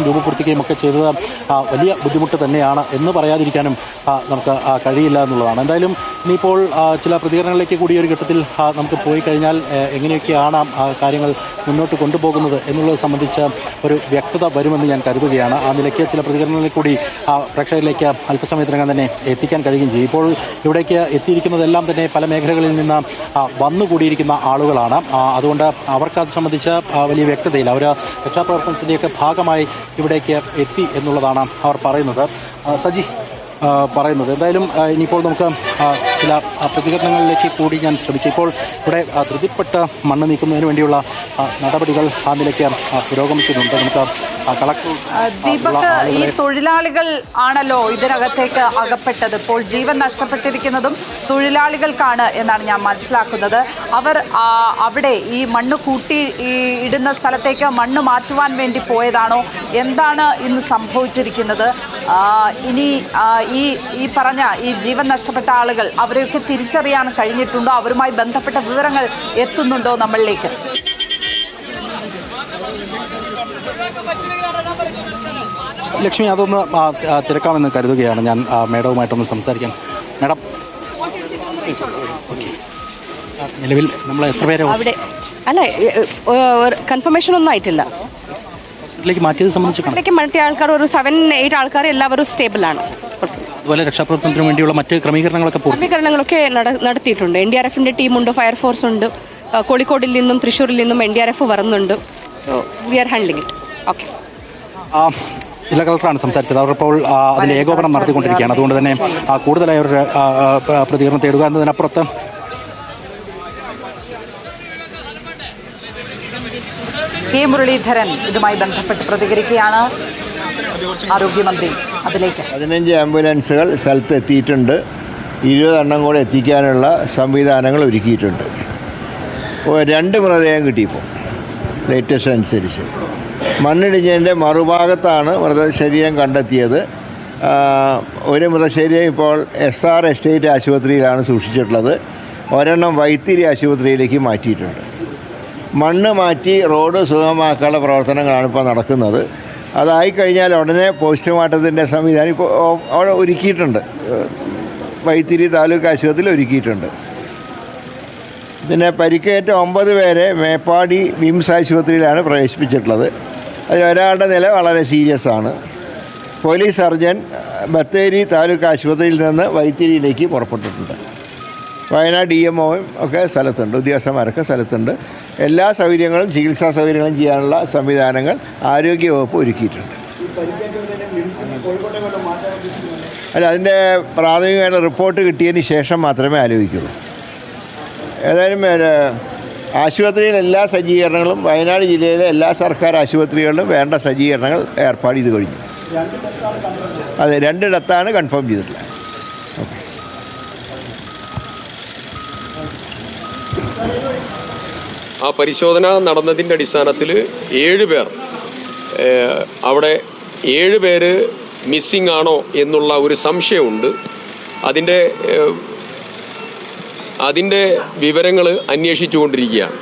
രൂപപ്പെടുത്തുകയും ഒക്കെ ചെയ്തത് വലിയ ബുദ്ധിമുട്ട് തന്നെയാണ് എന്ന് പറയാതിരിക്കാനും നമുക്ക് കഴിയില്ല എന്നുള്ളതാണ്. എന്തായാലും ഇനിയിപ്പോൾ ചില പ്രതികരണങ്ങളിലേക്ക് കൂടി ഒരു ഘട്ടത്തിൽ നമുക്ക് പോയി കഴിഞ്ഞാൽ എങ്ങനെയൊക്കെയാണ് കാര്യങ്ങൾ മുന്നോട്ട് കൊണ്ടുപോകുന്നത് എന്നുള്ളത് സംബന്ധിച്ച് ഒരു വ്യക്തത വരുമെന്ന് ഞാൻ കരുതുകയാണ്. ആ നിലയ്ക്ക് ചില പ്രതികരണങ്ങളിൽ കൂടി പ്രേക്ഷകരിലേക്ക് അല്പസമയത്തിനകം തന്നെ എത്തിക്കാൻ കഴിയുകയും ചെയ്യും. ഇപ്പോൾ ഇവിടേക്ക് എത്തിയിരിക്കുന്നതെല്ലാം തന്നെ പല മേഖലകളിൽ നിന്ന് വന്നുകൂടിയിരിക്കുന്ന ആളുകളാണ്. അതുകൊണ്ട് അവർക്ക് അത് സംബന്ധിച്ച് വലിയ വ്യക്തതയില്ല. അവർ രക്ഷാപ്രവർത്തനത്തിൻ്റെയൊക്കെ ഭാഗമായി ഇവിടേക്ക് എത്തി എന്നുള്ളതാണ് അവർ പറയുന്നത്. സജി പറയുന്നത് എന്തായാലും ഇനിയിപ്പോൾ നമുക്ക് ചില പ്രതികരണങ്ങളിലേക്ക് കൂടി ഞാൻ ശ്രമിക്കും. ഇപ്പോൾ ഇവിടെ ധൃതിപ്പെട്ട് മണ്ണ് നീക്കുന്നതിന് വേണ്ടിയുള്ള നടപടികൾ ആ നിലയ്ക്ക് പുരോഗമിക്കുന്നുണ്ട്. നമുക്ക് ദീപക്, ഈ തൊഴിലാളികൾ ആണല്ലോ ഇതിനകത്തേക്ക് അകപ്പെട്ടത്. ഇപ്പോൾ ജീവൻ നഷ്ടപ്പെട്ടിരിക്കുന്നതും തൊഴിലാളികൾക്കാണ് എന്നാണ് ഞാൻ മനസ്സിലാക്കുന്നത്. അവർ അവിടെ ഈ മണ്ണ് കൂട്ടി ഇടുന്ന സ്ഥലത്തേക്ക് മണ്ണ് മാറ്റുവാൻ വേണ്ടി പോയതാണോ? എന്താണ് ഇന്ന് സംഭവിച്ചിരിക്കുന്നത്? ഇനി ഈ പറഞ്ഞ ഈ ജീവൻ നഷ്ടപ്പെട്ട ആളുകൾ അവരെയൊക്കെ തിരിച്ചറിയാൻ കഴിഞ്ഞിട്ടുണ്ടോ? അവരുമായി ബന്ധപ്പെട്ട വിവരങ്ങൾ എത്തുന്നുണ്ടോ നമ്മളിലേക്ക്? ലക്ഷ്മി, അതൊന്ന് തിരക്കാമെന്ന് കരുതുകയാണ് ഞാൻ മേഡവുമായിട്ടൊന്ന് സംസാരിക്കാൻ. മേഡം, നിലവിൽ നമ്മൾ എത്ര പേരെ അവിടെ അല്ല കൺഫർമേഷൻ ഒന്നും ആയിട്ടില്ല. മാറ്റിയത് സംബന്ധിച്ച് മറ്റേ ആൾക്കാർ ഒരു 7-8 ആൾക്കാർ എല്ലാവരും സ്റ്റേബിളാണ്. അതുപോലെ രക്ഷാപ്രവർത്തനത്തിന് വേണ്ടിയുള്ള മറ്റ് ക്രമീകരണങ്ങളൊക്കെ നടത്തിയിട്ടുണ്ട്. NDRFിൻ്റെ ടീമുണ്ട്, ഫയർഫോഴ്സ് ഉണ്ട്, കോഴിക്കോടിൽ നിന്നും തൃശ്ശൂരിൽ നിന്നും NDRF വരുന്നുണ്ട്. So we are handling it. Okay. ജില്ലാ കളക്ടറാണ് സംസാരിച്ചത്. അവർ ഇപ്പോൾ അതിൻ്റെ ഏകോപനം നടത്തിക്കൊണ്ടിരിക്കുകയാണ്. അതുകൊണ്ട് തന്നെ കൂടുതലായി ഒരു പ്രതികരണം തേടുക എന്നതിനപ്പുറത്ത് കെ മുരളീധരൻ ഇതുമായി ബന്ധപ്പെട്ട് പ്രതികരിക്കുകയാണ്. ആരോഗ്യമന്ത്രി അതിലേക്ക് 15 ആംബുലൻസുകൾ സ്ഥലത്ത് എത്തിയിട്ടുണ്ട്. 20 എണ്ണം കൂടെ എത്തിക്കാനുള്ള സംവിധാനങ്ങൾ ഒരുക്കിയിട്ടുണ്ട്. 2 മൃതദേഹം കിട്ടിയപ്പോൾ ലേറ്റസ്റ്റ് അനുസരിച്ച് മണ്ണിടിഞ്ഞതിൻ്റെ മറുഭാഗത്താണ് മൃതശരീരം കണ്ടെത്തിയത്. ഒരു മൃതശരീരം ഇപ്പോൾ SR എസ്റ്റേറ്റ് ആശുപത്രിയിലാണ് സൂക്ഷിച്ചിട്ടുള്ളത്. ഒരെണ്ണം വൈത്തിരി ആശുപത്രിയിലേക്ക് മാറ്റിയിട്ടുണ്ട്. മണ്ണ് മാറ്റി റോഡ് സുഗമമാക്കാനുള്ള പ്രവർത്തനങ്ങളാണ് ഇപ്പോൾ നടക്കുന്നത്. അതായിക്കഴിഞ്ഞാൽ ഉടനെ പോസ്റ്റ്മോർട്ടത്തിൻ്റെ സംവിധാനം ഇപ്പോൾ അവിടെ ഒരുക്കിയിട്ടുണ്ട്. വൈത്തിരി താലൂക്ക് ആശുപത്രിയിൽ ഒരുക്കിയിട്ടുണ്ട്. പിന്നെ പരിക്കേറ്റ 9 പേരെ മേപ്പാടി വിംസ് ആശുപത്രിയിലാണ് പ്രവേശിപ്പിച്ചിട്ടുള്ളത്. അതിൽ ഒരാളുടെ നില വളരെ സീരിയസ് ആണ്. പോലീസ് സർജൻ ബത്തേരി താലൂക്ക് ആശുപത്രിയിൽ നിന്ന് വൈത്തിരിയിലേക്ക് പുറപ്പെട്ടിട്ടുണ്ട്. വയനാട് DMOയും ഒക്കെ സ്ഥലത്തുണ്ട്, ഉദ്യോഗസ്ഥന്മാരൊക്കെ സ്ഥലത്തുണ്ട്. എല്ലാ സൗകര്യങ്ങളും ചികിത്സാ സൗകര്യങ്ങളും ചെയ്യാനുള്ള സംവിധാനങ്ങൾ ആരോഗ്യവകുപ്പ് ഒരുക്കിയിട്ടുണ്ട്. അല്ല, അതിൻ്റെ പ്രാഥമികമായിട്ട് റിപ്പോർട്ട് കിട്ടിയതിന് ശേഷം മാത്രമേ ആലോചിക്കുള്ളൂ. ഏതായാലും ആശുപത്രിയിൽ എല്ലാ സജ്ജീകരണങ്ങളും വയനാട് ജില്ലയിലെ എല്ലാ സർക്കാർ ആശുപത്രികളിലും വേണ്ട സജ്ജീകരണങ്ങൾ ഏർപ്പാട് ചെയ്ത് കഴിഞ്ഞു. അതെ, 2 ഇടത്താണ് കൺഫേം ചെയ്തിട്ടില്ല. ഓക്കെ. ആ പരിശോധന നടന്നതിൻ്റെ അടിസ്ഥാനത്തിൽ 7 പേർ അവിടെ 7 പേര് മിസ്സിംഗ് ആണോ എന്നുള്ള ഒരു സംശയമുണ്ട്. അതിൻ്റെ വിവരങ്ങൾ അന്വേഷിച്ചു കൊണ്ടിരിക്കുകയാണ്.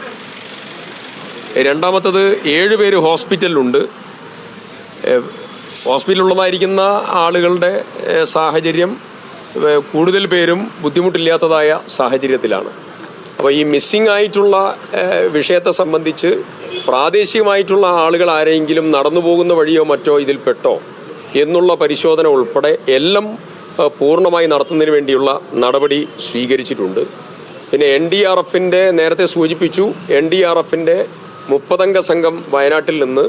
രണ്ടാമത്തത് 7 പേര് ഹോസ്പിറ്റലിലുണ്ട്. ഹോസ്പിറ്റലിലുള്ളതായിരിക്കുന്ന ആളുകളുടെ സാഹചര്യം കൂടുതൽ പേരും ബുദ്ധിമുട്ടില്ലാത്തതായ സാഹചര്യത്തിലാണ്. അപ്പോൾ ഈ മിസ്സിംഗ് ആയിട്ടുള്ള വിഷയത്തെ സംബന്ധിച്ച് പ്രാദേശികമായിട്ടുള്ള ആളുകൾ ആരെങ്കിലും നടന്നു പോകുന്ന വഴിയോ മറ്റോ ഇതിൽപ്പെട്ടോ എന്നുള്ള പരിശോധന ഉൾപ്പെടെ എല്ലാം പൂർണ്ണമായി നടത്തുന്നതിന് വേണ്ടിയുള്ള നടപടി സ്വീകരിച്ചിട്ടുണ്ട്. പിന്നെ NDRFിൻ്റെ നേരത്തെ സൂചിപ്പിച്ചു, NDRFിൻ്റെ 30 അംഗ സംഘം വയനാട്ടിൽ നിന്ന്,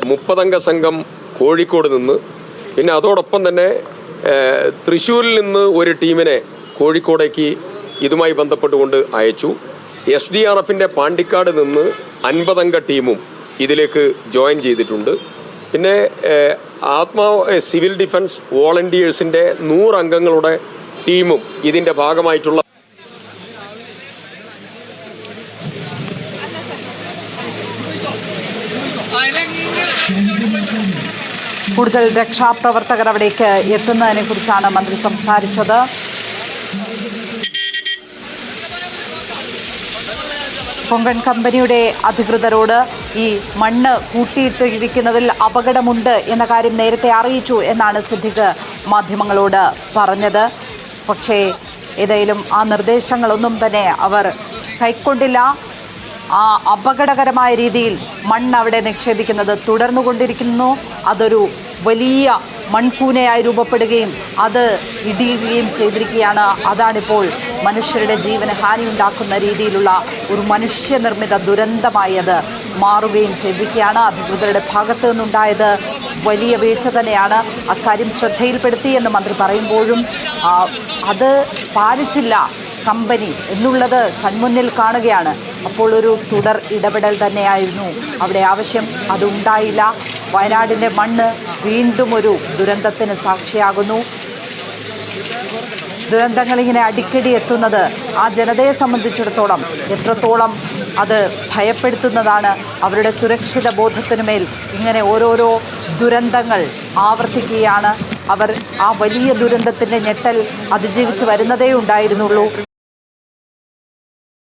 30 അംഗ സംഘം കോഴിക്കോട് നിന്ന്, പിന്നെ അതോടൊപ്പം തന്നെ തൃശ്ശൂരിൽ നിന്ന് ഒരു ടീമിനെ കോഴിക്കോടേക്ക് ഇതുമായി ബന്ധപ്പെട്ടുകൊണ്ട് അയച്ചു. SDRFിൻ്റെ പാണ്ടിക്കാട് നിന്ന് 50 അംഗ ടീമും ഇതിലേക്ക് ജോയിൻ ചെയ്തിട്ടുണ്ട്. പിന്നെ സിവിൽ ഡിഫൻസ് വോളണ്ടിയേഴ്സിൻ്റെ 100 അംഗങ്ങളുടെ ടീമും ഇതിൻ്റെ ഭാഗമായിട്ടുള്ള കൂടുതൽ രക്ഷാപ്രവർത്തകർ അവിടേക്ക് എത്തുന്നതിനെ കുറിച്ചാണ് മന്ത്രി സംസാരിച്ചത്. കൊങ്കൺ കമ്പനിയുടെ അധികൃതരോട് ഈ മണ്ണ് കൂട്ടിയിട്ടിരിക്കുന്നതിൽ അപകടമുണ്ട് എന്ന കാര്യം നേരത്തെ അറിയിച്ചു എന്നാണ് സിദ്ദിഖ് മാധ്യമങ്ങളോട് പറഞ്ഞത്. പക്ഷേ ഏതായാലും ആ നിർദ്ദേശങ്ങളൊന്നും തന്നെ അവർ കൈക്കൊണ്ടില്ല. ആ അപകടകരമായ രീതിയിൽ മണ്ണ് അവിടെ നിക്ഷേപിക്കുന്നത് തുടർന്നുകൊണ്ടിരിക്കുന്നു. അതൊരു വലിയ മൺകൂനയായി രൂപപ്പെടുകയും അത് ഇടിയുകയും ചെയ്തിരിക്കുകയാണ്. അതാണിപ്പോൾ മനുഷ്യരുടെ ജീവന് ഹാനിയുണ്ടാക്കുന്ന രീതിയിലുള്ള ഒരു മനുഷ്യനിർമ്മിത ദുരന്തമായി അത് മാറുകയും ചെയ്തിരിക്കുകയാണ്. അധികൃതരുടെ ഭാഗത്തു നിന്നുണ്ടായത് വലിയ വീഴ്ച തന്നെയാണ്. അക്കാര്യം ശ്രദ്ധയിൽപ്പെടുത്തി എന്ന് മന്ത്രി പറയുമ്പോഴും അത് പാലിച്ചില്ല കമ്പനി എന്നുള്ളത് കൺമുന്നിൽ കാണുകയാണ്. അപ്പോൾ ഒരു തുടർ ഇടപെടൽ തന്നെയായിരുന്നു അവിടെ ആവശ്യം. അതുണ്ടായില്ല. വയനാടിൻ്റെ മണ്ണ് വീണ്ടും ഒരു ദുരന്തത്തിന് സാക്ഷിയാകുന്നു. ദുരന്തങ്ങൾ ഇങ്ങനെ അടിക്കടി എത്തുന്നത് ആ ജനതയെ സംബന്ധിച്ചിടത്തോളം എത്രത്തോളം അത് ഭയപ്പെടുത്തുന്നതാണ്. അവരുടെ സുരക്ഷിത ബോധത്തിനുമേൽ ഇങ്ങനെ ഓരോരോ ദുരന്തങ്ങൾ ആവർത്തിക്കുകയാണ്. അവർ ആ വലിയ ദുരന്തത്തിൻ്റെ ഞെട്ടൽ അതിജീവിച്ച് വരുന്നതേ ഉണ്ടായിരുന്നുള്ളൂ.